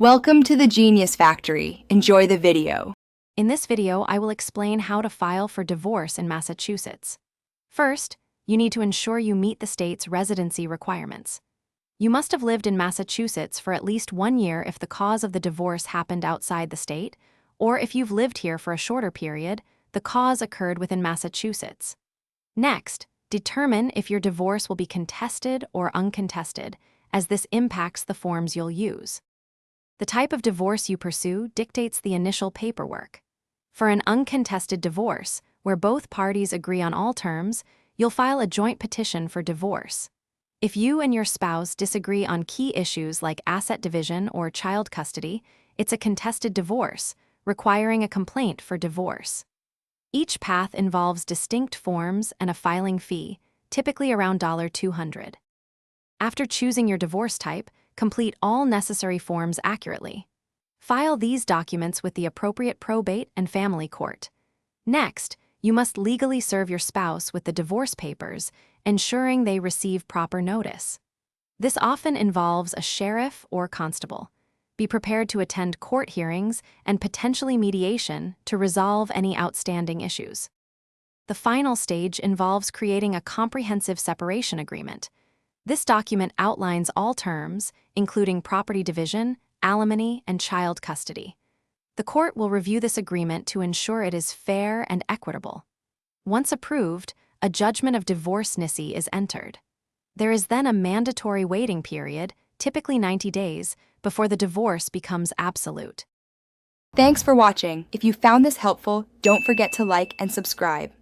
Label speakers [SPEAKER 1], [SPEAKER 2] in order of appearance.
[SPEAKER 1] Welcome to the Genius Factory. Enjoy the video.
[SPEAKER 2] In this video, I will explain how to file for divorce in Massachusetts. First, you need to ensure you meet the state's residency requirements. You must have lived in Massachusetts for at least 1 year if the cause of the divorce happened outside the state, or if you've lived here for a shorter period, the cause occurred within Massachusetts. Next, determine if your divorce will be contested or uncontested, as this impacts the forms you'll use. The type of divorce you pursue dictates the initial paperwork. For an uncontested divorce, where both parties agree on all terms, you'll file a joint petition for divorce. If you and your spouse disagree on key issues like asset division or child custody, it's a contested divorce, requiring a complaint for divorce. Each path involves distinct forms and a filing fee, typically around $200. After choosing your divorce type, complete all necessary forms accurately. File these documents with the appropriate probate and family court. Next, you must legally serve your spouse with the divorce papers, ensuring they receive proper notice. This often involves a sheriff or constable. Be prepared to attend court hearings and potentially mediation to resolve any outstanding issues. The final stage involves creating a comprehensive separation agreement. This document outlines all terms, including property division, alimony, and child custody. The court will review this agreement to ensure it is fair and equitable. Once approved, a judgment of divorce nisi is entered. There is then a mandatory waiting period, typically 90 days, before the divorce becomes absolute.
[SPEAKER 1] Thanks for watching. If you found this helpful, don't forget to like and subscribe.